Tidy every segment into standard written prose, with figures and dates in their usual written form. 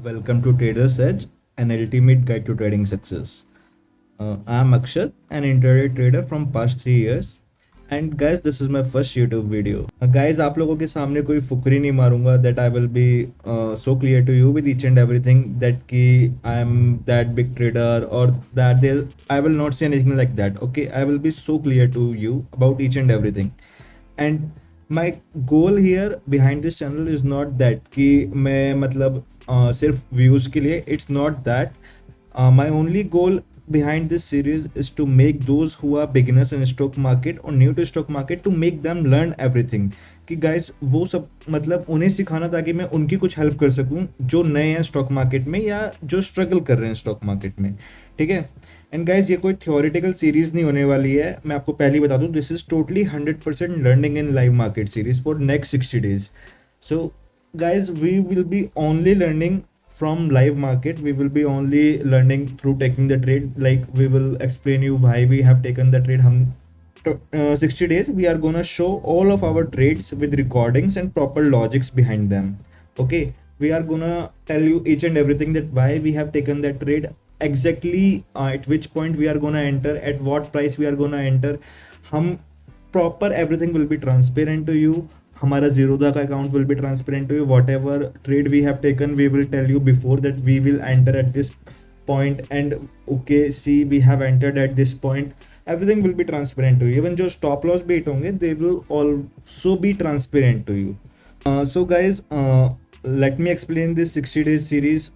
Welcome to Trader's Edge, an ultimate guide to trading success. I'm Akshat, an intraday trader from past 3 years. And guys, this is my first YouTube video. Guys, आप लोगों के सामने कोई फुकरी नहीं मारूंगा that I will be so clear to you with each and everything that कि I am that big trader or that there I will not say anything like that. Okay, I will be so clear to you about each and everything. And my goal here behind this channel is not that कि मैं मतलब सिर्फ views के लिए it's not that. My only goal behind this series is to make those who are beginners in stock market or new to stock market to make them learn everything कि guys वो सब मतलब उन्हें सिखाना ताकि मैं उनकी कुछ हेल्प कर सकूं जो नए हैं स्टॉक मार्केट में या जो स्ट्रगल कर रहे हैं स्टॉक मार्केट में. ठीक है. एंड गाइज ये कोई थ्योरेटिकल सीरीज नहीं होने वाली है. मैं आपको पहले ही बता दूं this is totally 100% learning in live market series for next 60 days. So guys, we will be only learning from live market. We will be only learning through taking the trade. Like we will explain you why we have taken the trade. 60 days we are gonna show all of our trades with recordings and proper logics behind them. Okay, we are gonna tell you each and everything that why we have taken that trade exactly, at which point we are gonna enter, at what price we are gonna enter. हम proper everything will be transparent to you. हमारा जीरोधा का account will be transparent to you. Whatever trade we have taken we will tell you before that we will enter at this point and okay see we have entered at this point. Everything will be transparent to you. Even जो stop loss bet होंगे they will also be transparent to you. So guys let me explain this 60 days series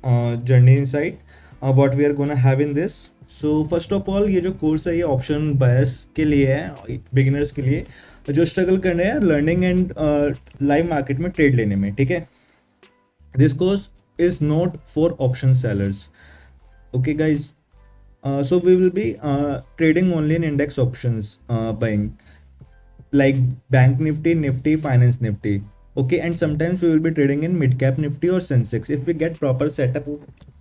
journey inside what we are gonna have in this. So first of all ये जो course है ये option buyers के लिए है, beginners के लिए जो स्ट्रगल कर रहे हैं लर्निंग एंड लाइव मार्केट में ट्रेड लेने में. ठीक है. This course is not for option sellers. Okay guys. So we will be trading only in index options, buying like bank nifty, nifty, finance nifty. Okay, and sometimes we will be trading in mid cap nifty or sensex if we get proper setup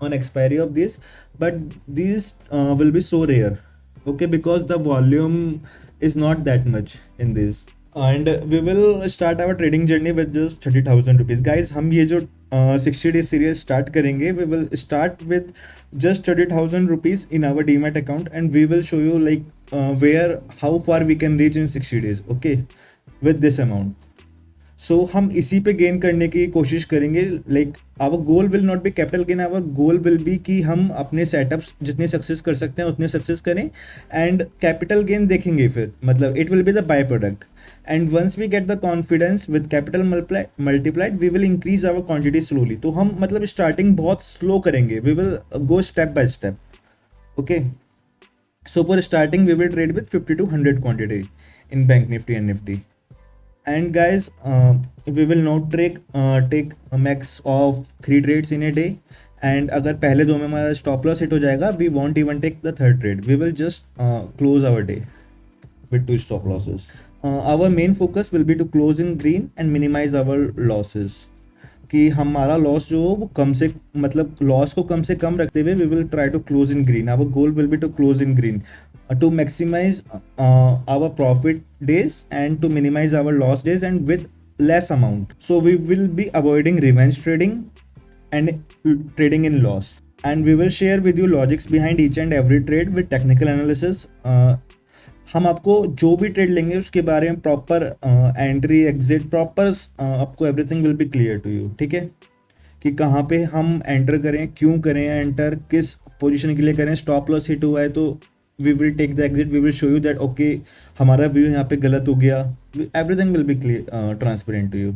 on expiry of this, but these will be so rare. Okay, because the volume is not that much in this. And we will start our trading journey with just 30,000 rupees. Guys, हम ये जो 60 days series start करेंगे, we will start with just 30,000 rupees in our demat account and we will show you like how far we can reach in 60 days. Okay, with this amount. सो हम इसी पे gain करने की कोशिश करेंगे. Like our goal will not be capital gain, our goal will be कि हम अपने सेटअप्स जितने सक्सेस कर सकते हैं उतने सक्सेस करें एंड कैपिटल गेन देखेंगे फिर. मतलब it will be the by product and once we get the confidence with capital multiplied we will increase our quantity slowly. तो हम मतलब स्टार्टिंग बहुत स्लो करेंगे. We will go step by step. Okay. So for starting we will trade with 50 to 100 quantity in Bank Nifty and Nifty. And guys, we will not take a max of 3 trades in a day. And अगर पहले दो में हमारा stop loss hit हो जाएगा, we won't even take the third trade. We will just close our day with 2 stop losses. Our main focus will be to close in green and minimize our losses. कि हमारा loss जो हो वो कम से मतलब loss को कम से कम रखते हुए we will try to close in green. Our goal will be to close in green. To maximize our profit days and to minimize our loss days and with less amount. So we will be avoiding revenge trading and trading in loss. And we will share with you logics behind each and every trade with technical analysis. हम आपको जो भी trade लेंगे उसके बारे में proper entry exit proper आपको everything will be clear to you. ठीक है. कि कहाँ पे हम एंटर करें, क्यों करें एंटर, किस पोजीशन के लिए करें. स्टॉप लॉस हिट हुआ है तो we will take the exit. We will show you that okay हमारा व्यू यहाँ पे गलत हो गया. Everything will be clear, transparent to you.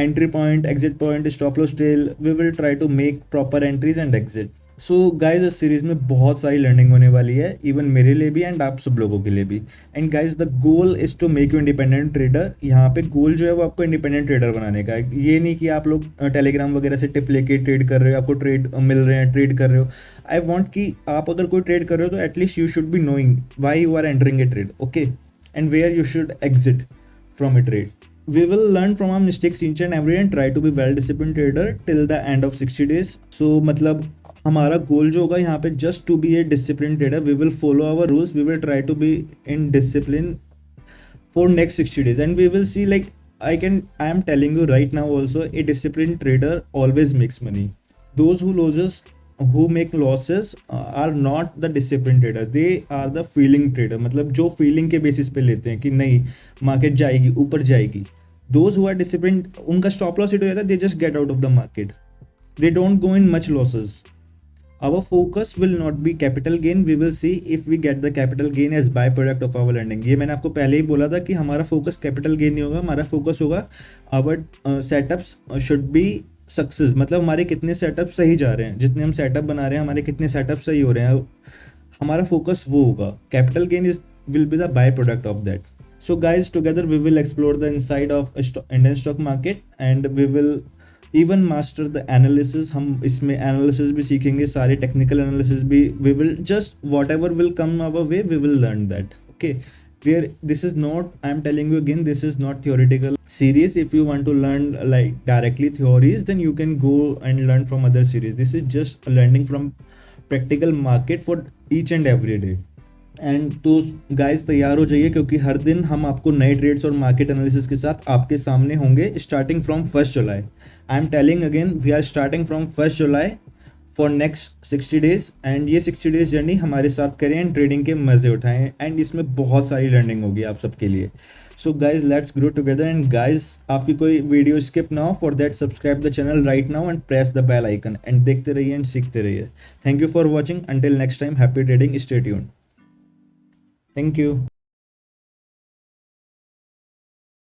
Entry point, exit point, stop loss tail. We will try to make proper entries and exit. So guys, इस series में बहुत सारी लर्निंग होने वाली है इवन मेरे लिए भी एंड आप सब लोगों के लिए भी. And guys the goal is to make you independent trader. यहाँ पे गोल जो है वो आपको इंडिपेंडेंट ट्रेडर बनाने का है. ये नहीं कि आप लोग टेलीग्राम वगैरह से टिप लेके ट्रेड कर रहे हो, आपको ट्रेड मिल रहे हैं, ट्रेड कर रहे हो. आई वॉन्ट कि आप अगर कोई ट्रेड कर रहे हो तो at least you should be knowing why you are entering a trade. Okay. And where you should exit from a trade. We will learn from our mistakes each and every day and try to be well disciplined trader till the end of 60 days. So मतलब हमारा गोल जो होगा यहाँ पे just to be a disciplined trader. We will follow our rules. We will try to be in discipline for next 60 days and we will see like I am telling you right now also a disciplined trader always makes money. Those who loses, who make losses are not the disciplined trader, they are the feeling trader, मतलब जो feeling के basis पे लेते हैं कि नहीं market जाएगी, ऊपर जाएगी. Those who are disciplined, उनका stop loss hit हो जाता है, they just get out of the market, they don't go in much losses. Our focus will not be capital gain, we will see if we get the capital gain as byproduct of our lending. ये मैंने आपको पहले ही बोला था कि हमारा focus capital gain नहीं होगा, हमारा फोकस होगा our setups should be success, मतलब हमारे कितने सेटअप सही जा रहे हैं, जितने हम सेटअप बना रहे हैं हमारे कितने सेटअप सही हो रहे हैं, हमारा फोकस वो होगा. Capital gain is will be the by product of that. So guys, together we will explore the inside of Indian stock market and we will even master the analysis. हम इसमें analysis भी सीखेंगे, सारे technical analysis भी. We will just whatever will come our way, we will learn that. Okay. This is not, I am telling you again, this is not theoretical series. If you want to learn like directly theories, then you can go and learn from other series. This is just learning from practical market for each and every day. And तो guys तैयार हो जाइए, क्योंकि हर दिन हम आपको नए trades और मार्केट एनालिसिस के साथ आपके सामने होंगे starting from 1 July. I am telling again, we are starting from 1 July for next 60 days. And ये 60 डेज जर्नी हमारे साथ करें एंड ट्रेडिंग के मज़े उठाएं, एंड इसमें बहुत सारी लर्निंग होगी आप सबके लिए. So guys let's grow together. And guys आपकी कोई वीडियो स्किप ना हो, for that subscribe the channel right now and press the bell icon and देखते रहिए एंड सीखते रहिए. Thank you for watching. Until next time, happy trading, stay tuned. Thank you.